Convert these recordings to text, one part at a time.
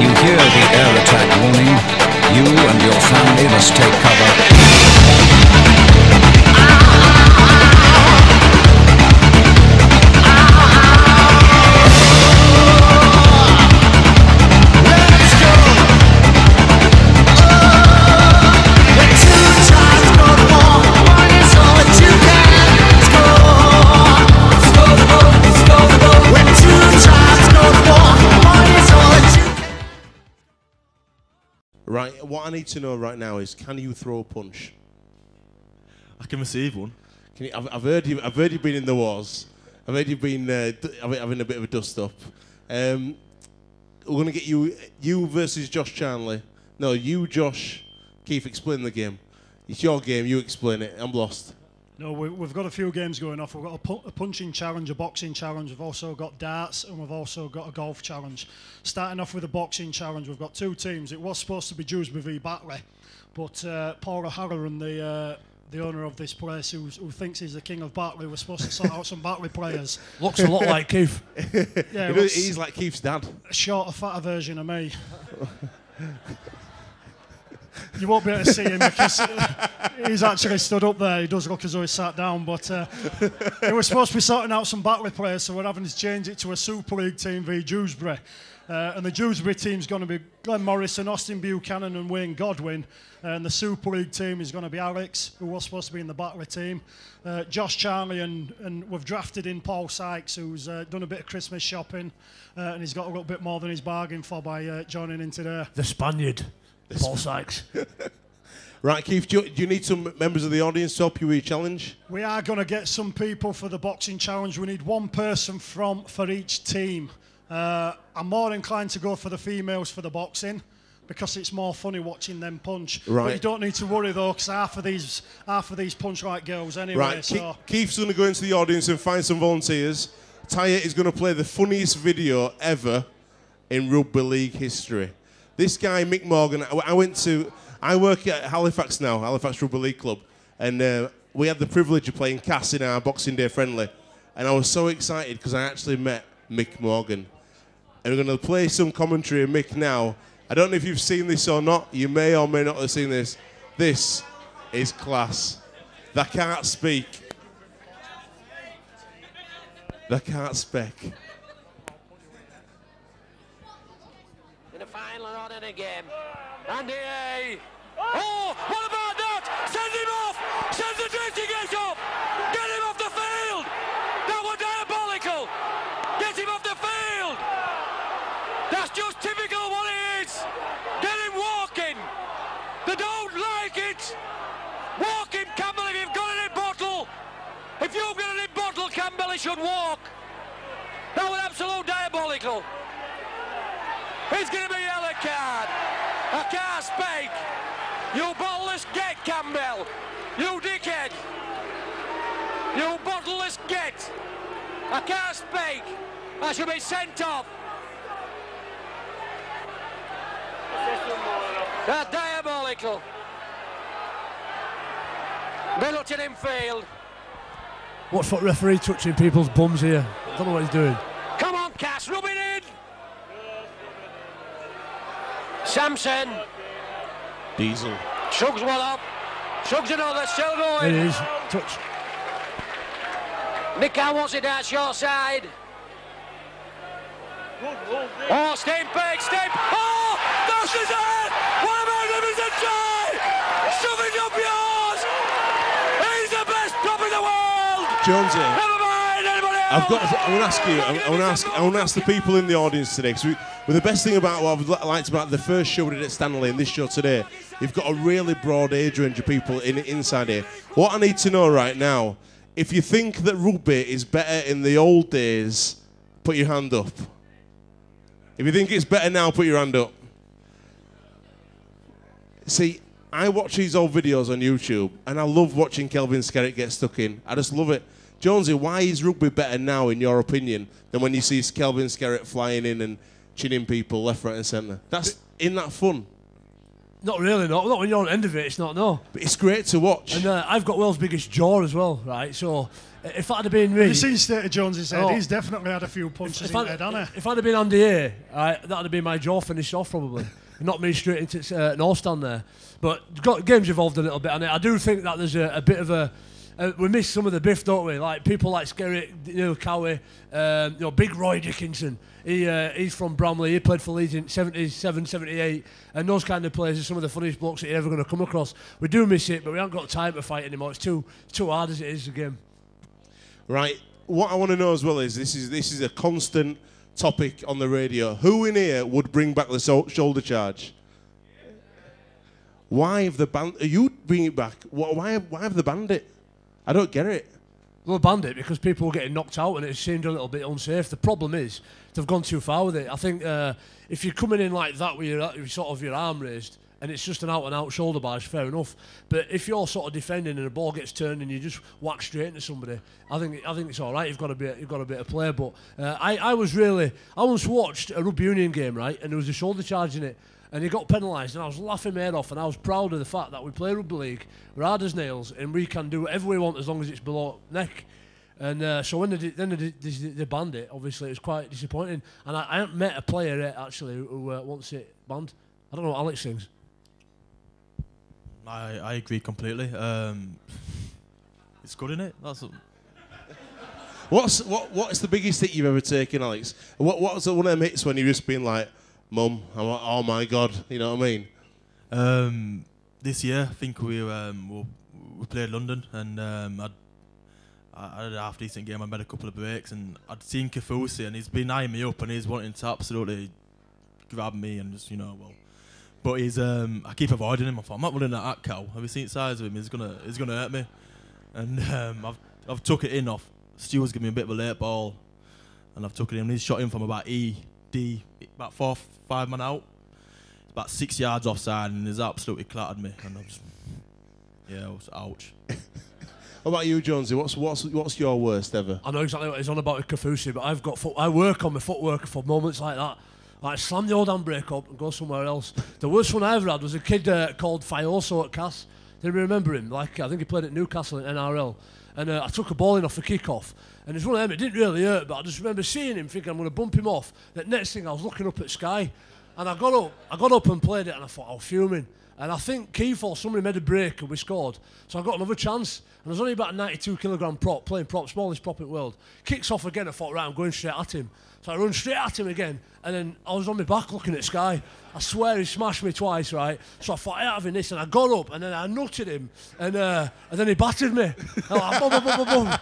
When you hear the air attack warning, you and your family must take cover. Right, what I need to know right now is, can you throw a punch? I can receive one. Can you, I've heard you've been in the wars. I've heard you've been having a bit of a dust up. We're gonna get you versus Josh Charnley. No, you, Josh. Keith, explain the game. It's your game. You explain it. I'm lost. No, we've got a few games going off. We've got a punching challenge, a boxing challenge. We've also got darts, and we've also got a golf challenge. Starting off with the boxing challenge, we've got two teams. It was supposed to be Jones-Buchanan v Batley, but Paul O'Halloran, the owner of this place, who thinks he's the king of Batley, was supposed to sort out some Batley players. Looks a lot like Keith. Yeah, he's like Keith's dad. A shorter, fatter version of me. You won't be able to see him because he's actually stood up there. He does look as though he's sat down, but it was supposed to be sorting out some Batley players, so we're having to change it to a Super League team v Jones-Buchanan. And the Jones-Buchanan team's going to be Glenn Morrison, Austin Buchanan and Wayne Godwin. And the Super League team is going to be Alex, who was supposed to be in the Batley team, Josh Charnley, and we've drafted in Paul Sykes, who's done a bit of Christmas shopping, and he's got a little bit more than he's bargained for by joining in today. The Spaniard. Paul Sykes. Right, Keith, do you need some members of the audience to help you with your challenge? We are going to get some people for the boxing challenge. We need one person for each team. I'm more inclined to go for the females for the boxing because it's more funny watching them punch. Right. But you don't need to worry though, because half of these punch like girls anyway. Right, so. Keith's going to go into the audience and find some volunteers. Tyre is going to play the funniest video ever in rugby league history. This guy, Mick Morgan, I work at Halifax now, Halifax Rugby League Club, and we had the privilege of playing Cass in our Boxing Day friendly, and I was so excited because I actually met Mick Morgan. And we're going to play some commentary of Mick now. I don't know if you've seen this or not. You may or may not have seen this. This is class. They can't speak. They can't speak. Final run in a game. Andy A. Oh, what about that? Send him off! Send the drifting gate off! Get him off the field! That was diabolical! Get him off the field! That's just typical what it is! Get him walking! They don't like it! Walk him, Campbell, if you've got it in bottle! If you've got it in bottle, Campbell, he should walk! That was absolute diabolical! It's going to be a yellow card. I can't speak. You bottleless get, Campbell. You dickhead. You bottleless get. I can't speak. I should be sent off. That's diabolical. Middleton in field. What's that referee touching people's bums here? I don't know what he's doing. Come on, Cass, rub it in. Sampson. Diesel. Shugs one up. Shugs another, still going. It is. Touch. Nick wants it down short side. Oh, Steinbeck, oh, that's his head! What a magnificent try! Shove it up yours! He's the best prop in the world! Jonesy. Never mind anybody else! I want to ask you. I want to ask the people in the audience today. Because the best thing about what I've liked about the first show we did at Stanley and this show today, you've got a really broad age range of people inside here. What I need to know right now, if you think that rugby is better in the old days, put your hand up. If you think it's better now, put your hand up. See, I watch these old videos on YouTube, and I love watching Kelvin Skerritt get stuck in. I just love it. Jonesy, why is rugby better now, in your opinion, than when you see Kelvin Skerritt flying in and chinning people left, right, and centre? Isn't that fun? Not really, no. Not when you're on the end of it, it's not, no. But it's great to watch. And I've got world's biggest jaw as well, right? So if that had been me... Have you seen State of Jones's head? Oh. He's definitely had a few punches in the head, hasn't he? If I'd have been Andy A, that would have been my jaw finished off probably. Not me straight into an all-stand there. But game's evolved a little bit, and I do think that there's a bit of a... we miss some of the biff, don't we? Like people like Skerritt, Cowie, Big Roy Dickinson. He's from Bramley. He played for Leeds in 77, 78, and those kind of players are some of the funniest blokes that you're ever going to come across. We do miss it, but we haven't got time to fight anymore. It's too hard as it is, the game. Right. What I want to know as well is this is a constant topic on the radio. Who in here would bring back the shoulder charge? Why have the band? You bring it back? Why have they banned it? I don't get it. They'll banned it because people were getting knocked out and it seemed a little bit unsafe. The problem is they've gone too far with it. I think if you're coming in like that with your arm raised and it's just an out-and-out shoulder barge, fair enough. But if you're sort of defending and the ball gets turned and you just whack straight into somebody, I think it's all right. You've got a bit of play. But I once watched a rugby union game, right, and there was a shoulder charge in it. And he got penalised, and I was laughing my head off, and I was proud of the fact that we play rugby league, we're hard as nails, and we can do whatever we want as long as it's below neck. And so when they banned it, obviously it was quite disappointing. And I haven't met a player yet, actually, who wants it banned. I don't know what Alex thinks. I agree completely. It's good, isn't it? What's the biggest hit you've ever taken, Alex? What's one of them hits when you've just been like, Mum, I'm like, oh my God, you know what I mean? This year, I think we played London, and I had a half decent game. I made a couple of breaks, and I'd seen Kafusi, and he's been eyeing me up, and he's wanting to absolutely grab me, and just but he's I keep avoiding him. I thought I'm not running that cow. Have you seen the size of him? He's gonna hurt me, and I've took it in off. Stewart's given me a bit of a late ball, and I've took it in. He's shot in from about D, about 4-5 man out. It's about 6 yards offside, and he's absolutely clattered me. And I was ouch. What about you, Jonesy? What's your worst ever? I know exactly what he's on about with Kafusi, but I work on my footwork for moments like that. Like slam the old handbrake up and go somewhere else. The worst one I ever had was a kid called Fioso at Cass. Do you remember him? Like I think he played at Newcastle in NRL. And I took a ball in off the kick-off. And it's one of them, it didn't really hurt, but I just remember seeing him thinking I'm going to bump him off. That next thing I was looking up at Sky, and I got up and played it, and I thought I was fuming. And I think Keith or somebody made a break and we scored. So I got another chance. And I was only about a 92 kilogram prop, playing prop, smallest prop in the world. Kicks off again, I thought, right, I'm going straight at him. So I run straight at him again, and then I was on my back looking at Sky. I swear he smashed me twice, right? So I thought, I ain't having this, and I got up, and then I nutted him, and then he battered me. Like, boom, boom, boom, boom, boom.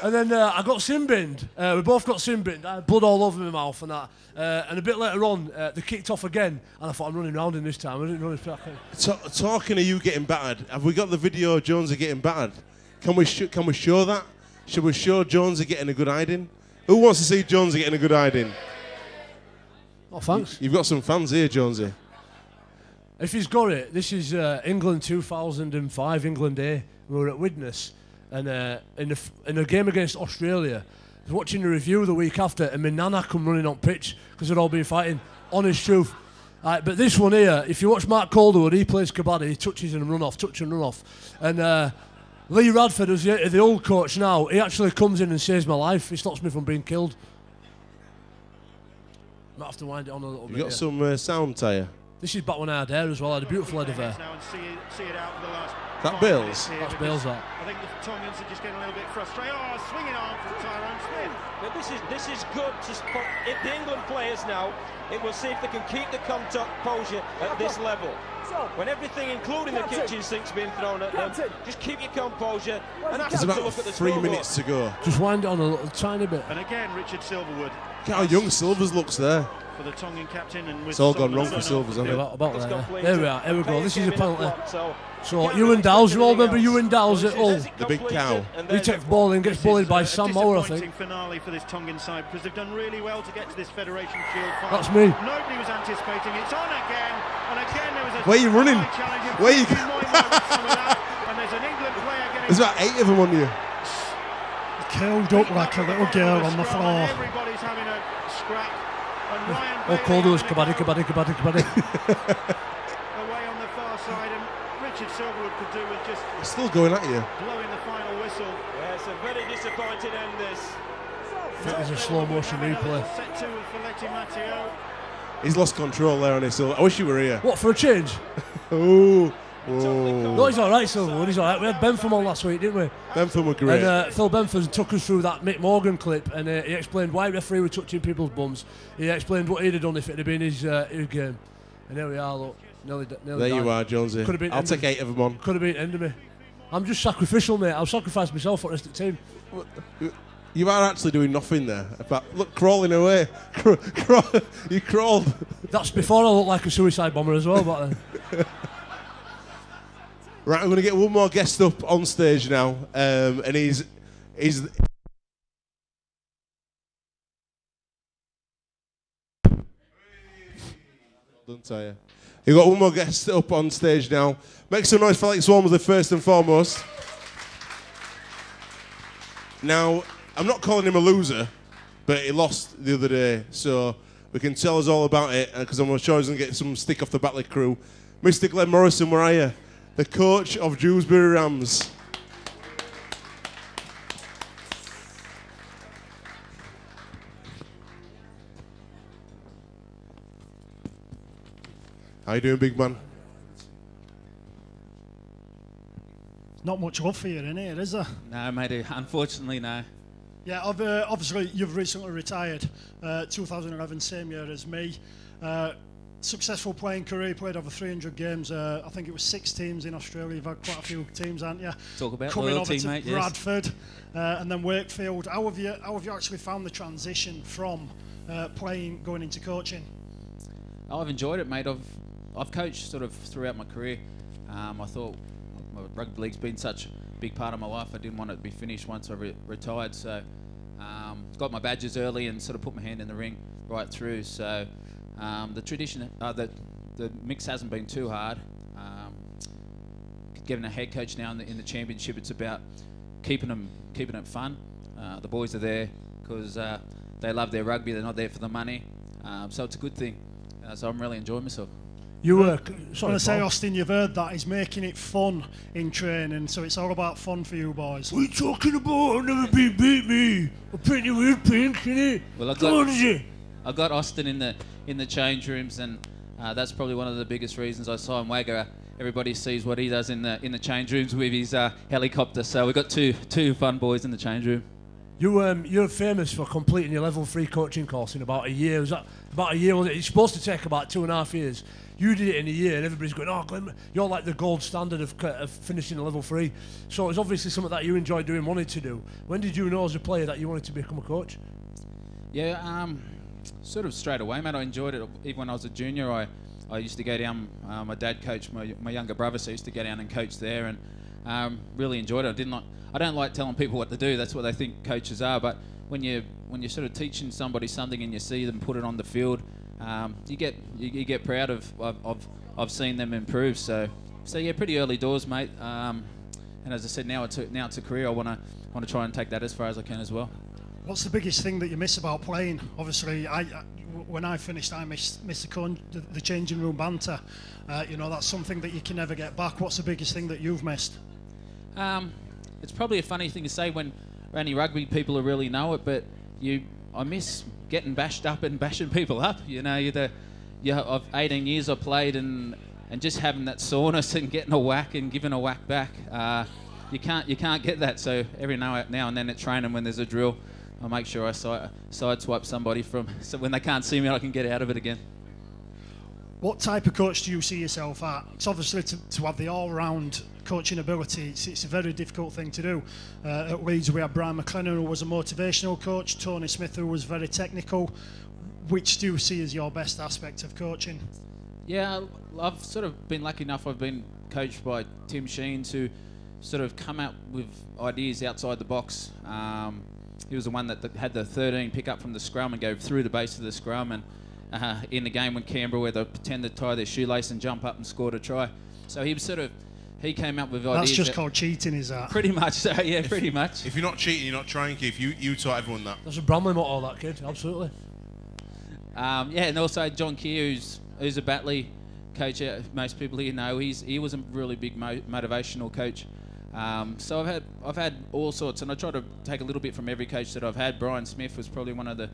And then I got sin-binned. We both got sin-binned. I had blood all over my mouth and that. And a bit later on, they kicked off again, and I thought, I'm running round in this time. I didn't run as back. Talking of you getting battered, have we got the video of Jonesy getting battered? Can we show that? Should we show Jonesy getting a good hiding? Who wants to see Jonesy getting a good hiding? Oh, thanks. You've got some fans here, Jonesy. If he's got it, this is England 2005, England A. We were at Widnes, and in a game against Australia, I was watching the review the week after, and my nana come running on pitch because they'd all been fighting. Honest truth. But this one here, if you watch Mark Calderwood, he plays kabaddi, he touches and run off, touch and run off. And Lee Radford, who's the old coach now, he actually comes in and saves my life. He stops me from being killed. Might have to wind it on a little bit. You got some sound, Tyre? This is back when I had hair as well. I had a beautiful head of hair. That Bales? That's Bales, that. I think the Tongans are just getting a little bit frustrated. Oh, swinging arm from Tyrone Smith. But this is good to spot. If the England players now, it will see if they can keep the composure at this level. When everything, including the kitchen sink's being thrown at them, just keep your composure and ask them to look at the 3 minutes to go. Just wind it on a little tiny bit. And again, Richard Silverwood. Look how young Silvers looks there. For the Tongan captain, and with it's all gone wrong for Silvers, hasn't it? About there. There we are. Here we go. This is a penalty. So Ewan Dowles, you all remember Ewan Dowles at Hull? The big cow. He takes ball and gets bullied by Sam Moore, I think. Finale for this Tongan side because they've done really well to get to this Federation Shield final. That's me. Nobody was anticipating. It's on again, and again there was a. Where are you running? Where are you? And there's an England player getting. There's about 8 of them on you. Curled up like a little girl on the floor. Everybody's having a scrap. Oh, Calderwood's kabaddi. Oh, away on the far side, and Richard Silverwood could do with just It's still going at you. blowing the final whistle. Yeah, it's a very disappointing end, this. I think there's a slow motion replay. Set two for Letty Matteo. He's lost control there on his. So I wish you were here. What, for a change? Oh. No, he's all right, Silverwood. He's all right. We had Bentham on last week, didn't we? Bentham were great. And Phil Bentham took us through that Mick Morgan clip, and he explained why referee were touching people's bums. He explained what he'd have done if it had been his game. And there we are, look. Nearly there died. you are, Jonesy. Could have been I'll take 8 of them on. Could have been end of me. I'm just sacrificial, mate. I'll sacrifice myself for the rest of the team. You are actually doing nothing there. But look, crawling away. You crawled. That's before I looked like a suicide bomber as well, back then. Right, I'm going to get one more guest up on stage now, and he's. Don't tell you. You've got one more guest up on stage now. Make some noise for Alex Walmsley first and foremost. Now, I'm not calling him a loser, but he lost the other day, so we can tell us all about it, because I'm sure he's going to get some stick off the Batley crew. Mr. Glenn Morrison, where are you? The coach of Dewsbury Rams. How you doing, big man? Not much love for you in here, is there? No, mate, unfortunately, no. Yeah, obviously you've recently retired, 2011, same year as me. Successful playing career, played over 300 games. I think it was 6 teams in Australia. You've had quite a few teams, haven't you? Talk about coming loyalty, over to mate. Bradford, and then Wakefield. How have you actually found the transition from playing going into coaching? I've enjoyed it, mate. I've coached sort of throughout my career. I thought rugby league's been such a big part of my life. I didn't want it to be finished once I retired, so got my badges early and sort of put my hand in the ring right through. So. The tradition, the mix hasn't been too hard. Given a head coach now in the championship, it's about keeping it fun. The boys are there because they love their rugby. They're not there for the money, so it's a good thing. So I'm really enjoying myself. You were. I'm going to say, Austin, you've heard that. He's making it fun in training, so it's all about fun for you boys. What are you talking about? I've never been beat me. I'll paint you with pink, innit? Well, I got Austin in the change rooms, and that's probably one of the biggest reasons I signed Wagga. Everybody sees what he does in the change rooms with his helicopter. So we've got two fun boys in the change room. You're famous for completing your level 3 coaching course in about a year. Was that about a year? It's supposed to take about 2.5 years. You did it in a year, and everybody's going, "Oh, Glenn, you're like the gold standard of finishing a level 3." So it's obviously something that you enjoyed doing, wanted to do. When did you know as a player that you wanted to become a coach? Yeah, sort of straight away, mate. I enjoyed it. Even when I was a junior, I used to go down. My dad coached my younger brother, so I used to go down and coach there, and really enjoyed it. I don't like telling people what to do. That's what they think coaches are. But when you're sort of teaching somebody something and you see them put it on the field, you get proud of seeing them improve. So yeah, pretty early doors, mate. And as I said, now it's a career. I want to try and take that as far as I can as well. What's the biggest thing that you miss about playing? Obviously, when I finished, I missed the changing room banter. That's something that you can never get back. What's the biggest thing that you've missed? It's probably a funny thing to say when only rugby people who really know it, but I miss getting bashed up and bashing people up. Of 18 years I played and just having that soreness and getting a whack and giving a whack back. You can't get that. So every now and then at training when there's a drill, I make sure I sideswipe somebody so when they can't see me, I can get out of it again. What type of coach do you see yourself at? It's obviously to have the all-round coaching ability. It's a very difficult thing to do. At Leeds, we had Brian McLennan, who was a motivational coach, Tony Smith, who was very technical. Which do you see as your best aspect of coaching? Yeah, I've sort of been lucky enough. I've been coached by Tim Sheens, who sort of come out with ideas outside the box. He was the one that had the 13 pick up from the scrum and go through the base of the scrum, and in the game when Canberra, where they pretended to tie their shoelace and jump up and scored a try. So he came up with ideas. That's just called cheating, is that? Pretty much. So yeah, pretty much. If you're not cheating, you're not trying, Keith. You taught everyone that. That's a Bramley motto, that kid. Absolutely. And also John Keir, who's a Batley, coach. Most people here know he was a really big motivational coach. So I've had all sorts, and I try to take a little bit from every coach that I've had. Brian Smith was probably one of the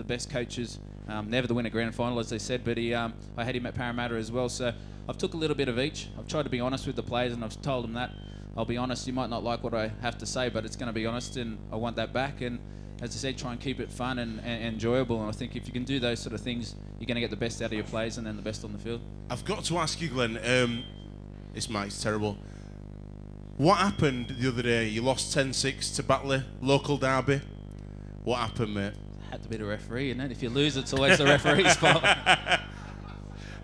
best coaches. Never to win a grand final, as they said, but I had him at Parramatta as well. So I've took a little bit of each. I've tried to be honest with the players, and I've told them that I'll be honest. You might not like what I have to say, but it's going to be honest, and I want that back. And as I said, try and keep it fun and enjoyable. And I think if you can do those sort of things, you're going to get the best out of your players and then the best on the field. I've got to ask you, Glenn. It's terrible. What happened the other day? You lost 10-6 to Batley, local derby. What happened, mate? Had to be the referee, isn't it? If you lose, it's always the referee's fault.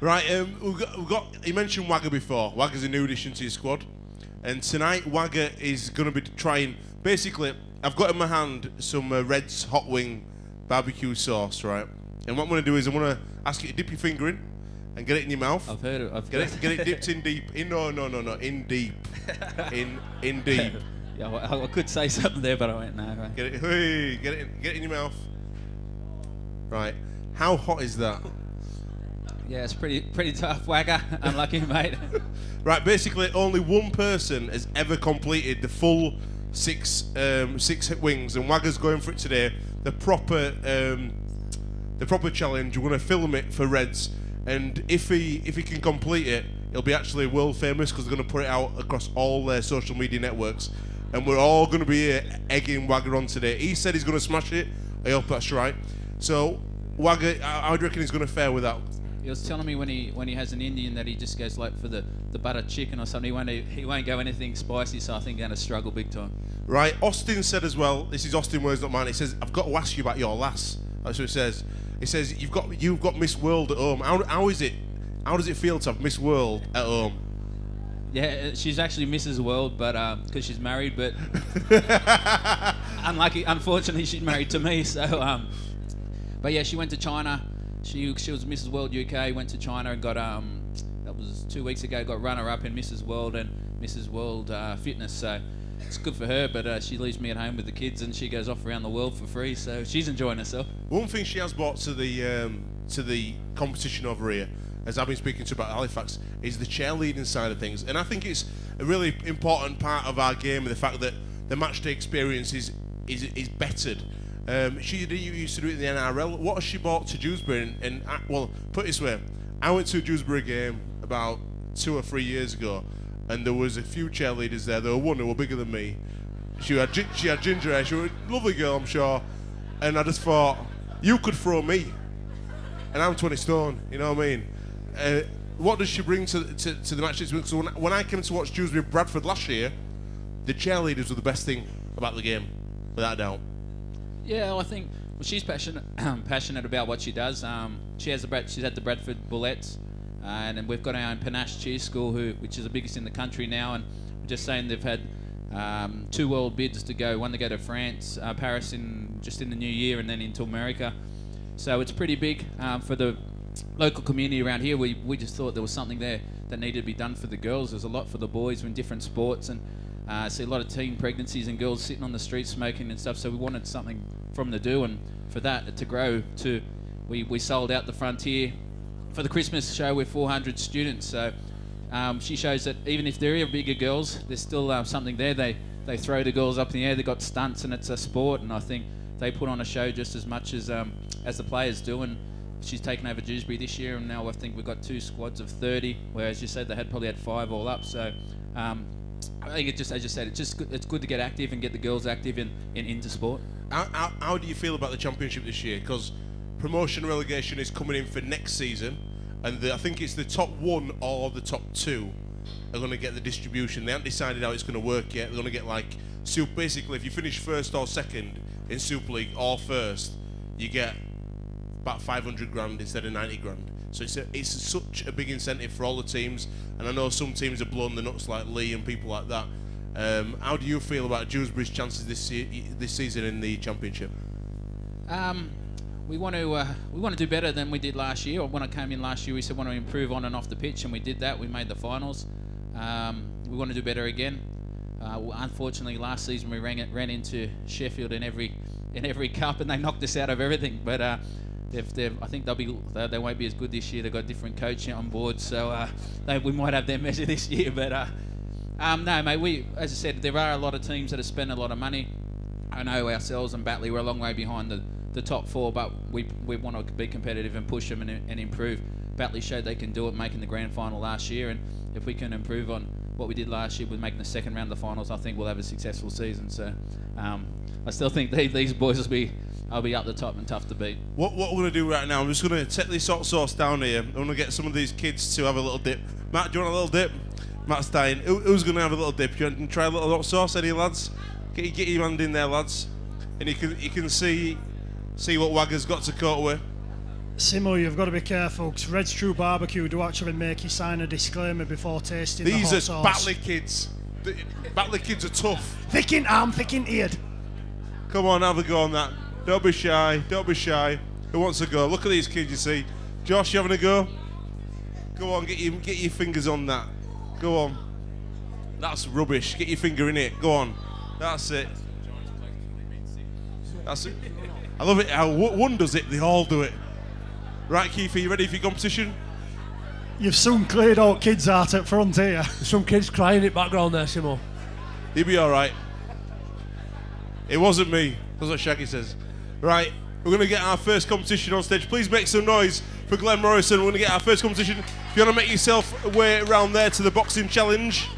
Right, we've got. You mentioned Wagga before. Wagga's a new addition to your squad, and tonight Wagga is going to be trying. Basically, I've got in my hand some Red's hot wing barbecue sauce, right? And what I'm going to do is I'm going to ask you to dip your finger in and get it in your mouth. I've heard it. Get it dipped in deep. No, in deep. in deep. Yeah, I could say something there, but I went no. Right. Get it in your mouth. Right. How hot is that? Yeah, it's pretty tough, Wagga. Unlucky, mate. Right. Basically, only one person has ever completed the full six wings, and Wagga's going for it today. The proper challenge. We're going to film it for Reds. And if he can complete it, he'll be actually world famous because they're going to put it out across all their social media networks. And we're all going to be egging Wagga on today. He said he's going to smash it. I hope that's right. So, Wagga, how do you reckon he's going to fare with that? He was telling me when he has an Indian that he just goes like for the butter chicken or something. He won't go anything spicy, so I think he's going to struggle big time. Right. Austin said as well, this is Austin words, not mine. He says, I've got to ask you about your lass. That's what it says. He says you've got Miss World at home. How is it? How does it feel to have Miss World at home? Yeah, she's actually Mrs. World, but because she's married. But unfortunately, she's married to me. So, but yeah, she went to China. She was Mrs. World UK. Went to China and got that was 2 weeks ago. Got runner-up in Mrs. World and Mrs. World Fitness. So it's good for her, but she leaves me at home with the kids and she goes off around the world for free, so she's enjoying herself. One thing she has brought to the competition over here, as I've been speaking to about Halifax, is the cheerleading side of things. And I think it's a really important part of our game, the fact that the match day experience is bettered. She used to do it in the NRL. What has she brought to Dewsbury? And well, put it this way, I went to a Dewsbury game about 2 or 3 years ago, and there was a few cheerleaders there. There were one who were bigger than me. She had ginger hair. She was a lovely girl, I'm sure. And I just thought, you could throw me, and I'm 20 stone. You know what I mean? What does she bring to the match? So when I came to watch Dewsbury Bradford last year, the cheerleaders were the best thing about the game, without a doubt. Yeah, I think she's passionate about what she does. She's at the Bradford Bullets. And then we've got our own Panache Cheer School, which is the biggest in the country now. And we're just saying they've had 2 world bids to go. One to go to France, Paris just in the new year, and then into America. So it's pretty big for the local community around here. We just thought there was something there that needed to be done for the girls. There's a lot for the boys in different sports, and see a lot of teen pregnancies and girls sitting on the street smoking and stuff. So we wanted something from them to do, and for that to grow to, we sold out the Frontier for the Christmas show with 400 students. So she shows that even if they're bigger girls, there's still something there. They throw the girls up in the air. They've got stunts, and it's a sport. And I think they put on a show just as much as the players do. And she's taken over Dewsbury this year, and now I think we've got 2 squads of 30. Where, as you said, they probably had 5 all up. So I think it's good to get active and get the girls active into sport. How do you feel about the championship this year? Because promotion relegation is coming in for next season, and I think it's the top 1 or the top 2 are going to get the distribution. They haven't decided how it's going to work yet. They're going to get like, so basically if you finish first or second in Super League or first, you get about 500 grand instead of 90 grand. So it's such a big incentive for all the teams, and I know some teams have blown the nuts like Lee and people like that. How do you feel about Dewsbury's chances this season in the championship? We want to do better than we did last year. When I came in last year, we said we want to improve on and off the pitch, and we did that. We made the finals. We want to do better again. Unfortunately, last season we ran into Sheffield in every cup, and they knocked us out of everything. But I think they won't be as good this year. They've got different coaching on board, so we might have their measure this year. But no, mate. As I said, there are a lot of teams that have spent a lot of money. I know ourselves and Batley, we're a long way behind the top 4, but we want to be competitive and push them and improve. Batley showed they can do it, making the grand final last year, and if we can improve on what we did last year with making the second round of the finals, I think we'll have a successful season. So I still think these boys will be up the top and tough to beat. What we're going to do right now, I'm just going to take this hot sauce down here. I'm going to get some of these kids to have a little dip. Matt, do you want a little dip? Matt's dying. Who's going to have a little dip? You want to try a little hot sauce, any lads? Get your hand in there, lads. And you can see what Wagger's got to cope with. Simo, you've got to be careful, because Red's True Barbecue do actually make you sign a disclaimer before tasting the hot sauce. These are Batley kids. Batley kids are tough. Thick in arm, thick in eared. Come on, have a go on that. Don't be shy, don't be shy. Who wants to go? Look at these kids, you see. Josh, you having a go? Go on, get your fingers on that. Go on. That's rubbish. Get your finger in it. Go on. That's it. That's it. I love it how one does it, they all do it. Right, Keith, are you ready for your competition? You've soon cleared out kids' art at front here. There's some kids crying in the background there, Simo. You'll be all right. It wasn't me. That's what Shaggy says. Right, we're going to get our first competition on stage. Please make some noise for Glenn Morrison. We're going to get our first competition. If you want to make yourself way around there to the boxing challenge.